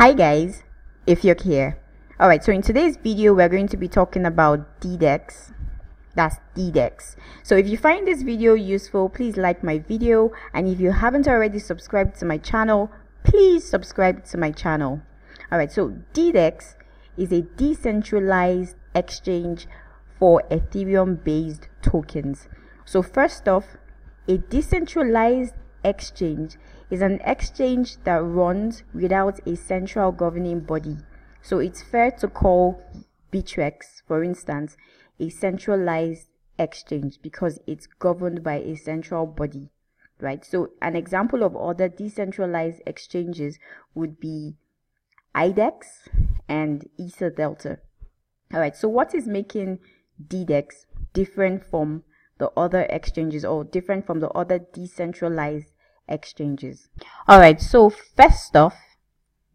Hi guys, Ifiok here. Alright, so in today's video we're going to be talking about DDEX. That's DDEX. So if you find this video useful, please like my video, and if you haven't already subscribed to my channel, please subscribe to my channel. Alright, so DDEX is a decentralized exchange for Ethereum based tokens. So first off, a decentralized exchange is an exchange that runs without a central governing body. So it's fair to call Bittrex, for instance, a centralized exchange because it's governed by a central body, right? So an example of other decentralized exchanges would be IDEX and Ether Delta. All right, so what is making DDEX different from the other exchanges, or different from the other decentralized exchanges? All right, so first off,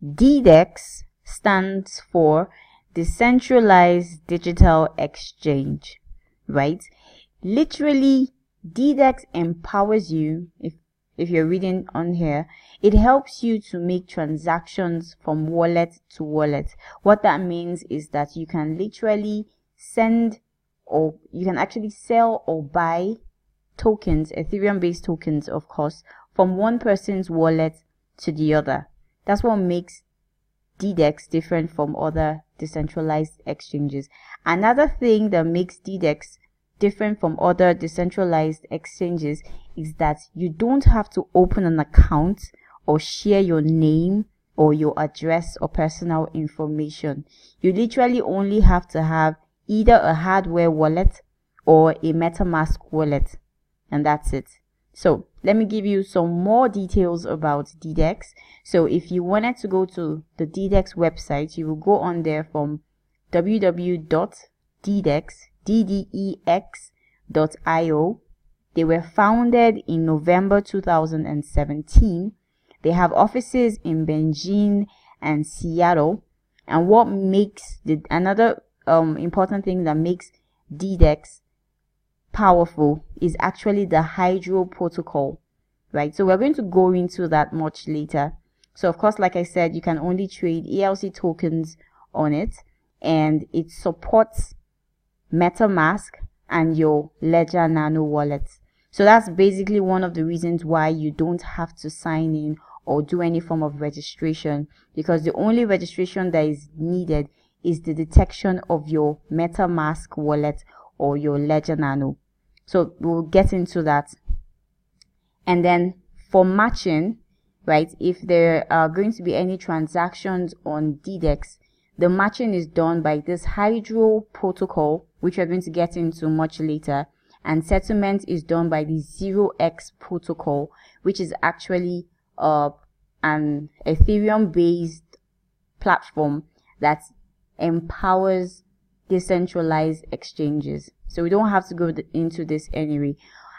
DDEX stands for Decentralized Digital Exchange, right? Literally, DDEX empowers you. If you're reading on here, it helps you to make transactions from wallet to wallet. What that means is that you can literally send, or you can actually sell or buy tokens, Ethereum based tokens of course, from one person's wallet to the other. That's what makes DDEX different from other decentralized exchanges. Another thing that makes DDEX different from other decentralized exchanges is that you don't have to open an account or share your name or your address or personal information. You literally only have to have either a hardware wallet or a MetaMask wallet, and that's it. So let me give you some more details about DDEX. So if you wanted to go to the DDEX website, you will go on there from www.DDEX.io. They were founded in November 2017. They have offices in Beijing and Seattle. And what makes another important thing that makes DDEX powerful is actually the Hydro protocol, right? So we're going to go into that much later. So of course, like I said, you can only trade ELC tokens on it, and it supports MetaMask and your Ledger Nano wallets. So that's basically one of the reasons why you don't have to sign in or do any form of registration, because the only registration that is needed is the detection of your MetaMask wallet or your Ledger Nano. So we'll get into that. And then for matching, right, if there are going to be any transactions on DDEX, the matching is done by this Hydro protocol, which we're going to get into much later. And settlement is done by the 0x protocol, which is actually an Ethereum based platform that empowers decentralized exchanges. So we don't have to go into this anyway.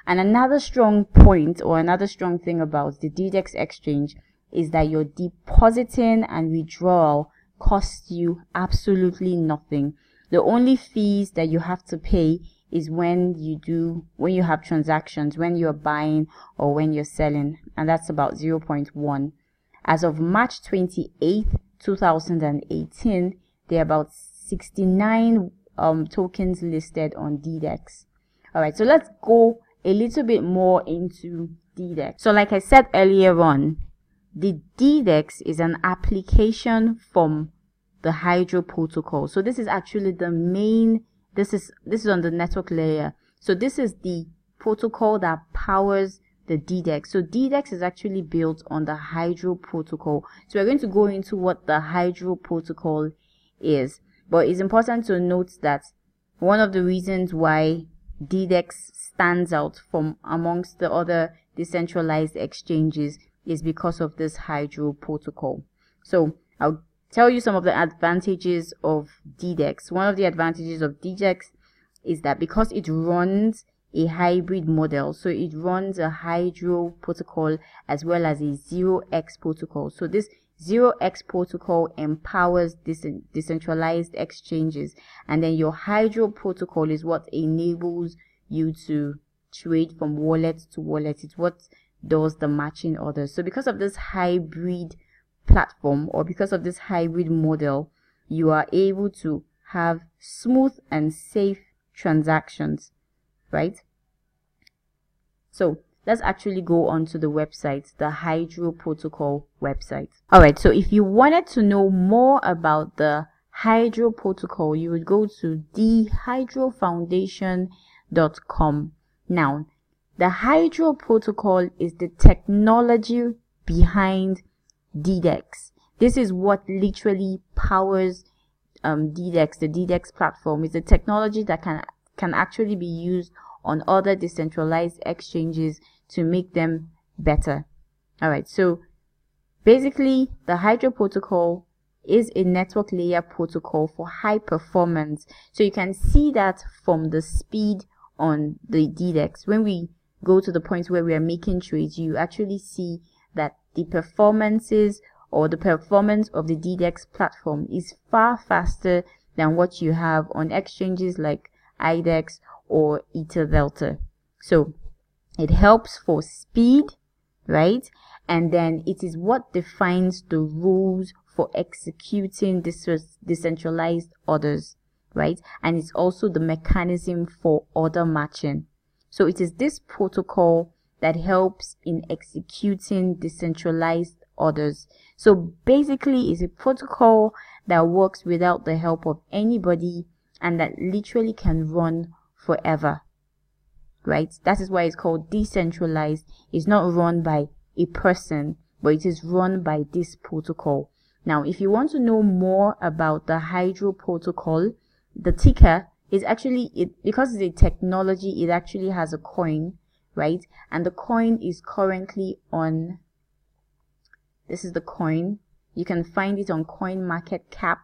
And another strong point, or another strong thing about the DDEX exchange, is that your depositing and withdrawal costs you absolutely nothing. The only fees that you have to pay is when you have transactions, when you're buying or when you're selling, and that's about 0.1. As of March 28th, 2018, there are about 69 tokens listed on DDEX. All right, so let's go a little bit more into DDEX. So like I said earlier on, the DDEX is an application from the Hydro protocol. So this is actually the main, this is on the network layer. So this is the protocol that powers the DDEX. So DDEX is actually built on the Hydro protocol. So we're going to go into what the Hydro protocol is. But it's important to note that one of the reasons why DDEX stands out from amongst the other decentralized exchanges is because of this Hydro protocol. So I'll tell you some of the advantages of DDEX. One of the advantages of DDEX is that because it runs a hybrid model, so it runs a Hydro protocol as well as a 0x protocol. So this 0x protocol empowers decentralized exchanges, and then your Hydro protocol is what enables you to trade from wallet to wallet. It's what does the matching orders. So because of this hybrid platform, or because of this hybrid model, you are able to have smooth and safe transactions, right? So let's actually go onto the website, the Hydro Protocol website. Alright, so if you wanted to know more about the Hydro Protocol, you would go to thehydrofoundation.com. Now, the Hydro Protocol is the technology behind DDEX. This is what literally powers DDEX, the DDEX platform. Is a technology that can actually be used on other decentralized exchanges to make them better. Alright, so basically the Hydro Protocol is a network layer protocol for high performance. So you can see that from the speed on the DDEX. When we go to the point where we are making trades, you actually see that the performances or the performance of the DDEX platform is far faster than what you have on exchanges like IDEX or EtherDelta. So it helps for speed, right? And then it is what defines the rules for executing decentralized orders, right? And it's also the mechanism for order matching. So it is this protocol that helps in executing decentralized orders. So basically it's a protocol that works without the help of anybody and that literally can run forever, right? That is why it's called decentralized. It's not run by a person, but it is run by this protocol. Now, if you want to know more about the Hydro Protocol, the ticker is actually, because it's a technology, it actually has a coin, right? And the coin is currently on, this is the coin. You can find it on CoinMarketCap,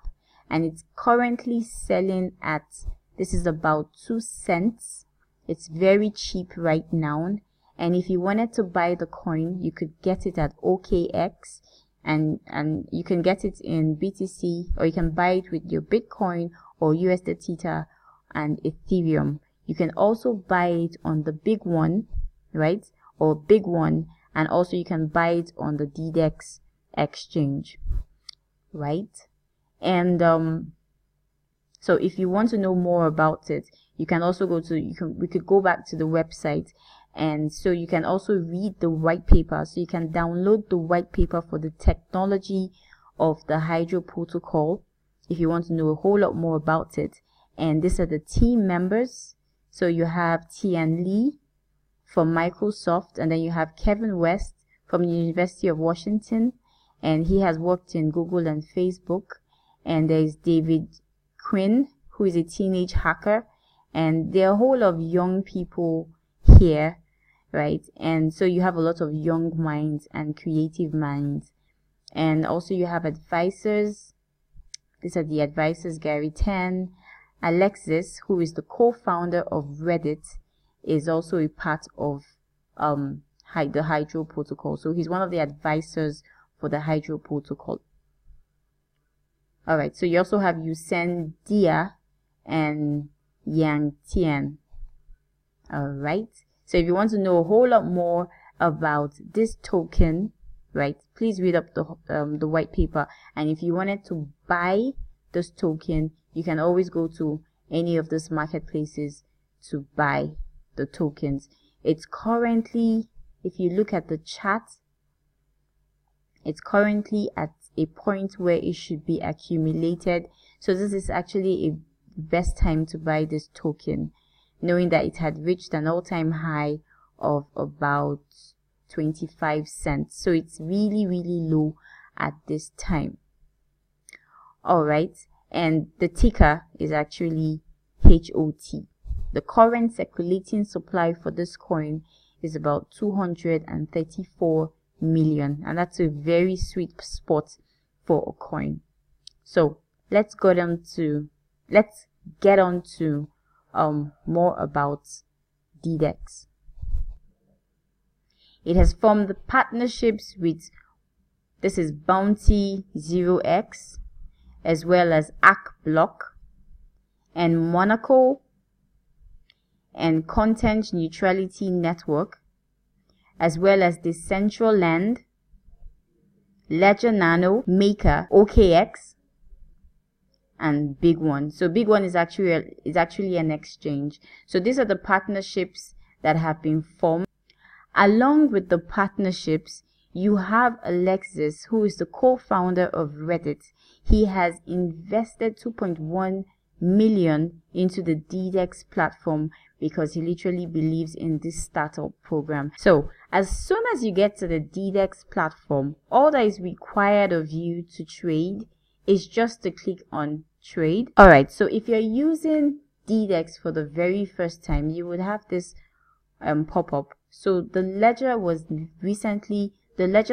and it's currently selling at, this is about 2 cents. It's very cheap right now. And if you wanted to buy the coin, you could get it at OKX, and you can get it in BTC, or you can buy it with your Bitcoin or USD Theta and Ethereum. You can also buy it on the big one, right? Or big one, and also you can buy it on the DDEX Exchange, right? And so if you want to know more about it, you can also go to, we could go back to the website, and so you can also read the white paper. So you can download the white paper for the technology of the Hydro Protocol if you want to know a whole lot more about it. And these are the team members. So you have Tian Lee from Microsoft, and then you have Kevin West from the University of Washington, and he has worked in Google and Facebook. And there is David Quinn, who is a teenage hacker, and there are a whole lot of young people here, right? And so you have a lot of young minds and creative minds. And also you have advisors. These are the advisors: Gary Tan, Alexis, who is the co-founder of Reddit, is also a part of the Hydro Protocol. So he's one of the advisors for the Hydro Protocol. Alright, so you also have Yusen Dia and Yang Tian. Alright, so if you want to know a whole lot more about this token, right, please read up the white paper. And if you wanted to buy this token, you can always go to any of these marketplaces to buy the tokens. It's currently, if you look at the chart, it's currently at a point where it should be accumulated. So this is actually a best time to buy this token, knowing that it had reached an all-time high of about 25 cents. So it's really, really low at this time. Alright, and the ticker is actually HOT. The current circulating supply for this coin is about 234 million, and that's a very sweet spot for a coin. So let's get on to more about DDEX. It has formed partnerships with, this is Bounty 0x, as well as AckBlock and Monaco and Content Neutrality Network, as well as Decentraland, Ledger Nano, Maker, OKX, and Big One. So Big One is actually an exchange. So these are the partnerships that have been formed. Along with the partnerships, you have Alexis, who is the co-founder of Reddit. He has invested 2.1 million into the DDEX platform because he literally believes in this startup program. So as soon as you get to the DDEX platform, all that is required of you to trade is just to click on trade. Alright, so if you're using DDEX for the very first time, you would have this pop-up. So the ledger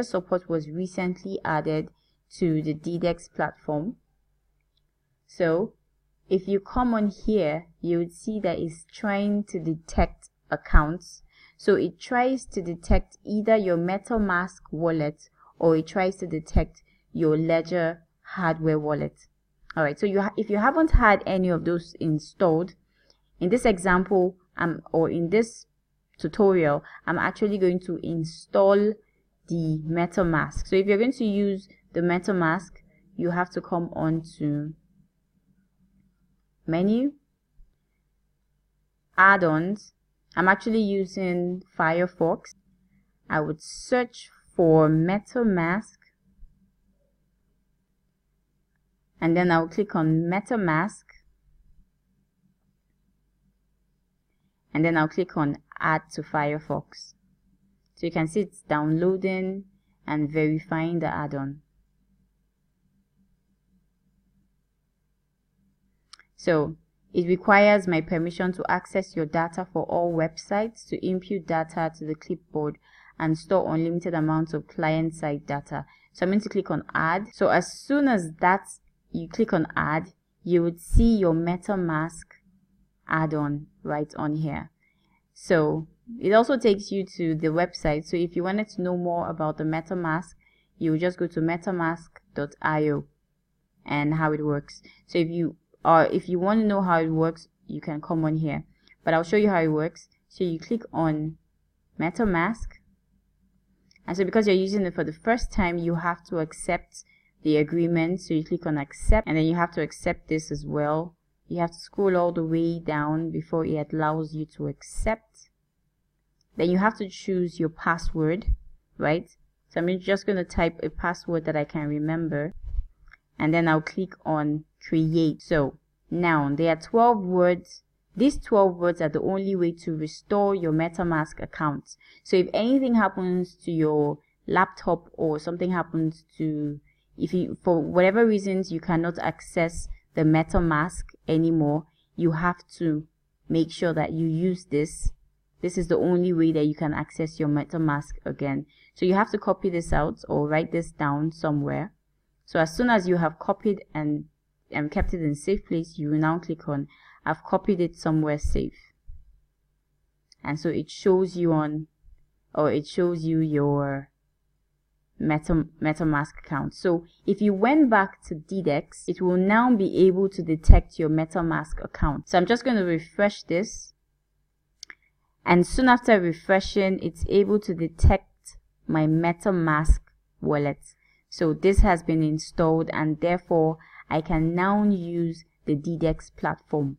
support was recently added to the DDEX platform. So if you come on here, you would see that it's trying to detect accounts. So it tries to detect either your MetaMask wallet or it tries to detect your Ledger hardware wallet. Alright, so if you haven't had any of those installed, in this example or in this tutorial, I'm actually going to install the MetaMask. So if you're going to use the MetaMask, you have to come on to menu, add-ons. I'm actually using Firefox. I would search for MetaMask and then I'll click on MetaMask and then I'll click on add to Firefox. So you can see it's downloading and verifying the add-on. So it requires my permission to access your data for all websites, to input data to the clipboard and store unlimited amounts of client-side data. So I'm going to click on add. So as soon as you click on add, you would see your MetaMask add-on right on here. So it also takes you to the website. So if you wanted to know more about the MetaMask, you would just go to metamask.io and how it works. So if you want to know how it works, you can come on here. But I'll show you how it works. So you click on MetaMask. And so because you're using it for the first time, you have to accept the agreement. So you click on accept and then you have to accept this as well. You have to scroll all the way down before it allows you to accept. Then you have to choose your password, right? So I'm just going to type a password that I can remember. And then I'll click on create. So now there are 12 words. These 12 words are the only way to restore your MetaMask account. So if anything happens to your laptop or something happens to, for whatever reasons you cannot access the MetaMask anymore, you have to make sure that you use this. This is the only way that you can access your MetaMask again. So you have to copy this out or write this down somewhere. So as soon as you have copied and kept it in safe place, you will now click on I've copied it somewhere safe. And so it shows you your MetaMask account. So if you went back to DDEX, it will now be able to detect your MetaMask account. So I'm just going to refresh this. And soon after refreshing, it's able to detect my MetaMask wallet. So this has been installed and therefore I can now use the DDEX platform.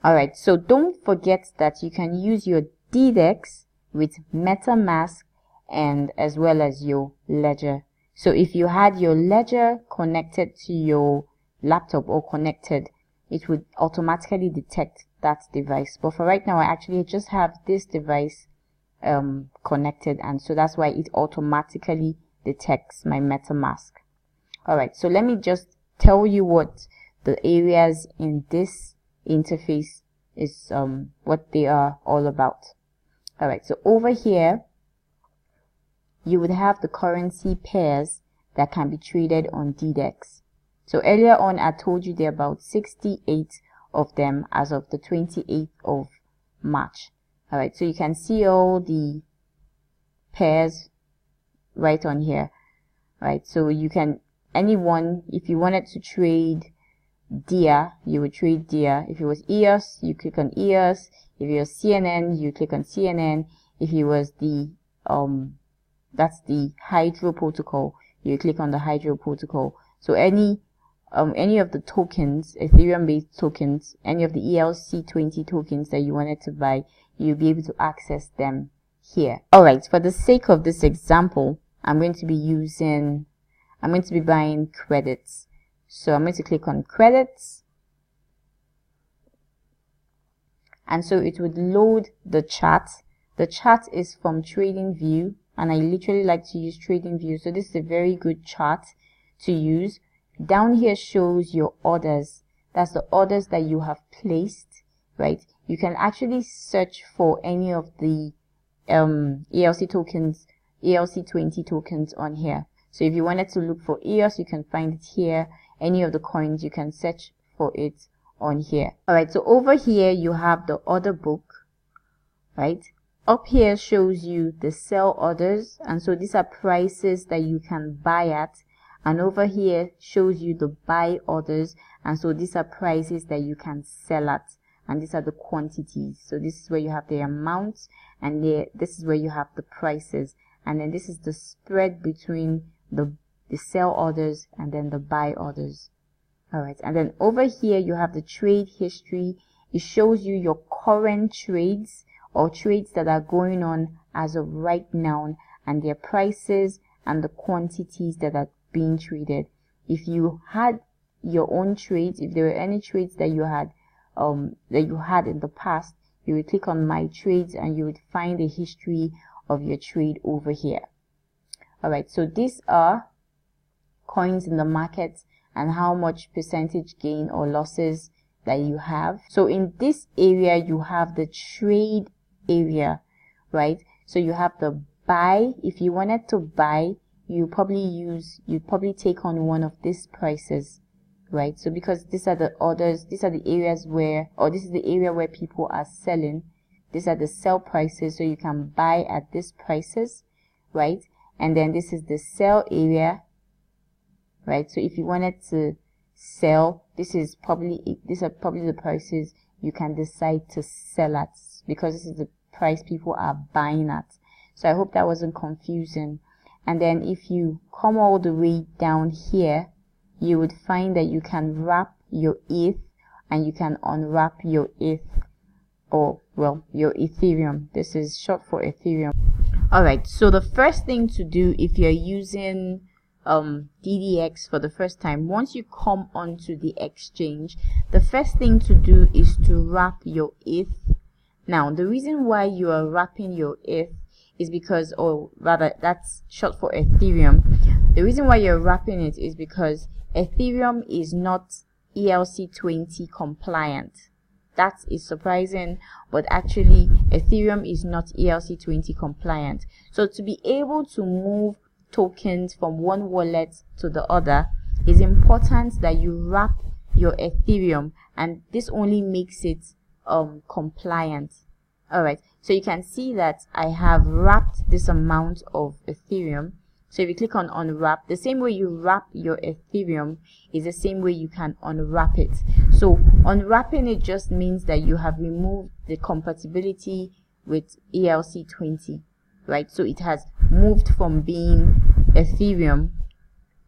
Alright, so don't forget that you can use your DDEX with MetaMask and as well as your Ledger. So if you had your Ledger connected to your laptop or connected, it would automatically detect that device. But for right now, I actually just have this device connected, and so that's why it automatically detects my MetaMask. Alright, so let me just tell you what the areas in this interface is, what they are all about. Alright, so over here, you would have the currency pairs that can be traded on DDEX. So earlier on, I told you there are about 68 of them as of the 28th of March. Alright, so you can see all the pairs right on here. Right, so you can, anyone, if you wanted to trade DIA, you would trade DIA. If it was EOS, you click on EOS. If it was CNN, you click on CNN. If it was the That's the Hydro protocol. You click on the Hydro protocol. So any of the tokens, Ethereum based tokens, any of the ERC20 tokens that you wanted to buy, you'll be able to access them here. Alright, for the sake of this example, I'm going to be buying credits. So I'm going to click on credits. And so it would load the chart. The chart is from TradingView, and I literally like to use TradingView. So this is a very good chart to use. Down here shows your orders. That's the orders that you have placed, right? You can actually search for any of the ERC tokens, ERC20 tokens on here. So if you wanted to look for EOS, you can find it here. Any of the coins, you can search for it on here. Alright, so over here you have the order book, right? Up here shows you the sell orders, and so these are prices that you can buy at. And over here shows you the buy orders, and so these are prices that you can sell at, and these are the quantities. So this is where you have the amounts, and this is where you have the prices, and then this is the spread between the sell orders and then the buy orders. Alright, and then over here you have the trade history. It shows you your current trades or trades that are going on as of right now, and their prices and the quantities that are being traded. If you had your own trades, if there were any trades that you had in the past, you would click on my trades and you would find the history of your trade over here. Alright, so these are coins in the market and how much percentage gain or losses that you have. So in this area you have the trade area, right? So you have the buy. If you wanted to buy, you'd probably take on one of these prices, right? So because these are the orders, these are the areas where, or this is the area where people are selling, these are the sell prices, so you can buy at these prices, right? And then this is the sell area, right? So if you wanted to sell, these are probably the prices you can decide to sell at, because this is the price people are buying at. So I hope that wasn't confusing. And then if you come all the way down here, you would find that you can wrap your ETH and you can unwrap your ETH, or well, your Ethereum. This is short for Ethereum. Alright, so the first thing to do if you're using DDEX for the first time, once you come onto the exchange, the first thing to do is to wrap your ETH. Now, the reason why you are wrapping your ETH is because, or rather, that's short for Ethereum. The reason why you're wrapping it is because Ethereum is not ERC20 compliant. That is surprising, but actually Ethereum is not ERC20 compliant. So to be able to move tokens from one wallet to the other, it's important that you wrap your Ethereum, and this only makes it compliant. Alright, so you can see that I have wrapped this amount of Ethereum. So if you click on unwrap, the same way you wrap your Ethereum is the same way you can unwrap it. So unwrapping it just means that you have removed the compatibility with ERC20, right? So it has moved from being Ethereum.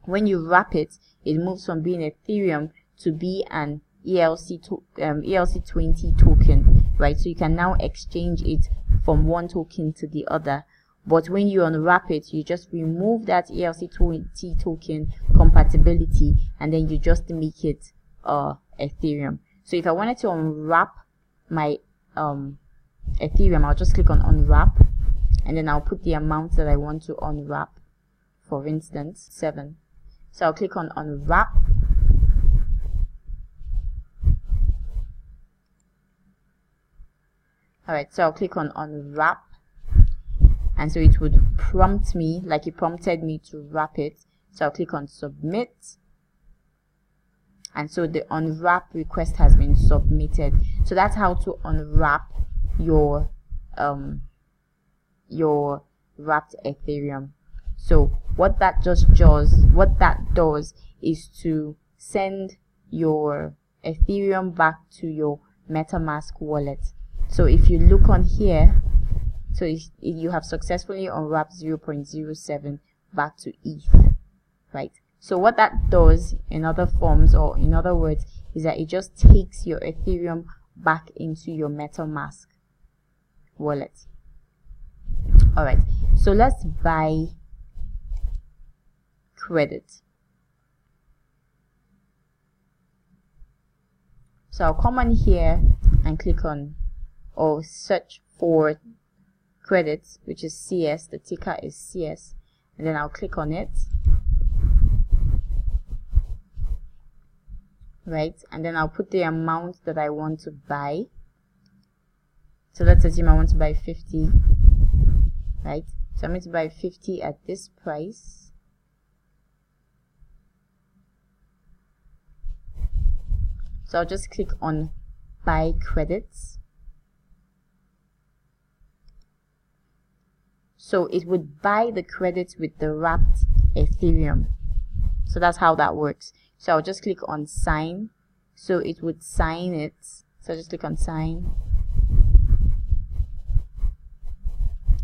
When you wrap it, it moves from being Ethereum to be an ERC20 token, right? So you can now exchange it from one token to the other. But when you unwrap it, you just remove that ERC20 token compatibility, and then you just make it Ethereum. So if I wanted to unwrap my Ethereum, I'll just click on unwrap, and then I'll put the amount that I want to unwrap. For instance, 7. So I'll click on unwrap. Alright, so I'll click on unwrap, and so it would prompt me like it prompted me to wrap it. So I'll click on submit, and so the unwrap request has been submitted. So that's how to unwrap your wrapped Ethereum. So what that does is to send your Ethereum back to your MetaMask wallet. So if you look on here, So you have successfully unwrapped 0.07 back to ETH, right? So what that does in other forms, or in other words, is that it just takes your Ethereum back into your MetaMask wallet. Alright, so let's buy credit. So I'll come on here and click on, or search for credits, which is CS. The ticker is CS, and then I'll click on it, right? And then I'll put the amount that I want to buy. So let's assume I want to buy 50, right? So I'm going to buy 50 at this price. So I'll just click on buy credits. So it would buy the credits with the wrapped Ethereum. So that's how that works. So I'll just click on sign. So it would sign it. So I'll just click on sign.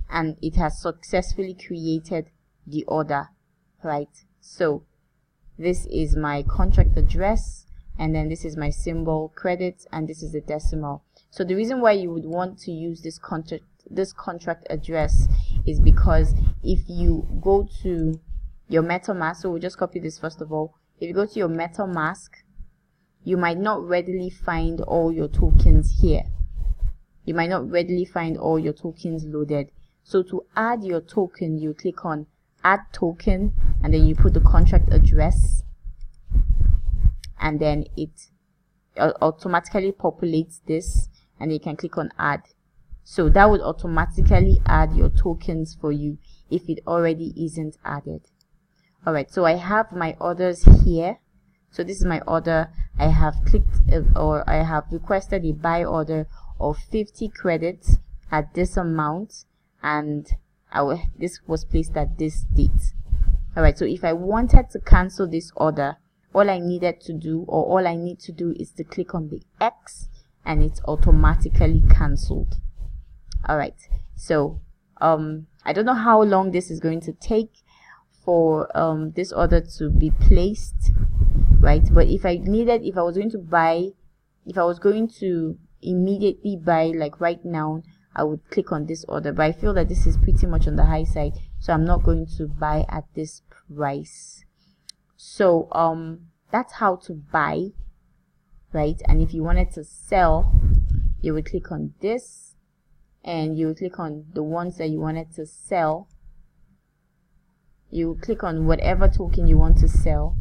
And it has successfully created the order, right? So this is my contract address, and then this is my symbol credit, and this is the decimal. So the reason why you would want to use this contract address is because if you go to your MetaMask, so we'll just copy this first of all. If you go to your MetaMask, you might not readily find all your tokens here. You might not readily find all your tokens loaded. So to add your token, you click on add token, and then you put the contract address, and then it automatically populates this, and you can click on add. So that would automatically add your tokens for you if it already isn't added. Alright, so I have my orders here. So this is my order. I have clicked or I have requested a buy order of 50 credits at this amount, and this was placed at this date. Alright, so if I wanted to cancel this order, all I needed to do, or all I need to do, is to click on the X, and it's automatically cancelled. Alright, so I don't know how long this is going to take for this order to be placed, right? But if I was going to immediately buy, like right now, I would click on this order. But I feel that this is pretty much on the high side, so I'm not going to buy at this price. So that's how to buy, right? And if you wanted to sell, you would click on this, and you would click on the ones that you wanted to sell. You would click on whatever token you want to sell,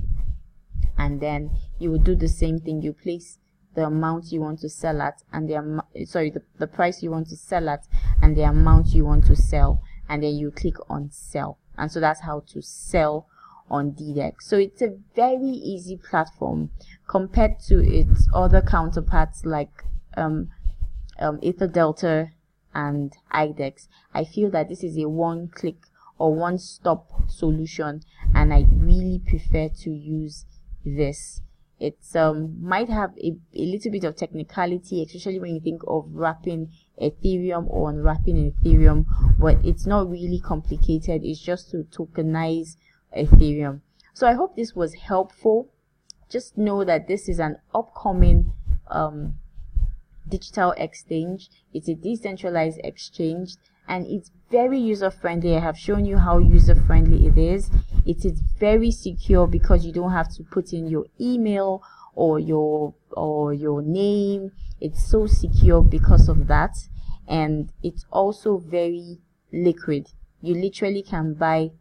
and then you would do the same thing. You place the amount you want to sell at, and the price you want to sell at, and the amount you want to sell, and then you click on sell. And so that's how to sell on DDEX. So it's a very easy platform compared to its other counterparts like EtherDelta and IDEX. I feel that this is a one-click or one-stop solution, and I really prefer to use this. It might have a little bit of technicality, especially when you think of wrapping Ethereum or unwrapping Ethereum, but it's not really complicated. It's just to tokenize Ethereum. So I hope this was helpful. Just know that this is an upcoming digital exchange. It's a decentralized exchange, and it's very user friendly. I have shown you how user friendly it is. It is very secure because you don't have to put in your email or your name. It's so secure because of that, and it's also very liquid. You literally can buy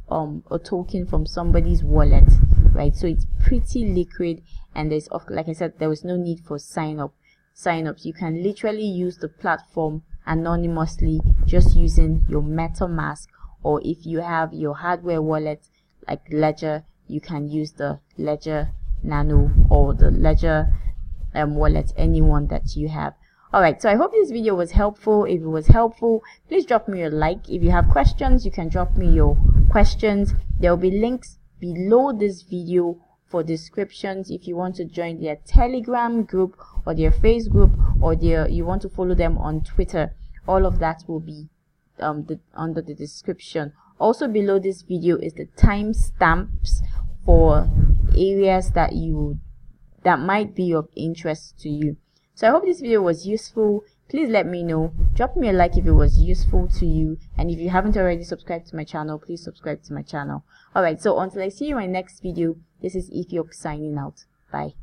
a token from somebody's wallet, right? So it's pretty liquid, and there's, like I said, there was no need for sign-ups. You can literally use the platform anonymously just using your MetaMask, or if you have your hardware wallet like Ledger, you can use the Ledger Nano or the Ledger wallet, any one that you have. Alright, so I hope this video was helpful. If it was helpful, please drop me a like. If you have questions, you can drop me your questions. There will be links below this video for descriptions if you want to join their Telegram group or their Facebook group, or you want to follow them on Twitter. All of that will be under the description. Also below this video is the timestamps for areas that might be of interest to you. So I hope this video was useful. Please let me know. Drop me a like if it was useful to you, and if you haven't already subscribed to my channel, please subscribe to my channel. Alright, so until I see you in my next video, this is Ifiok signing out. Bye.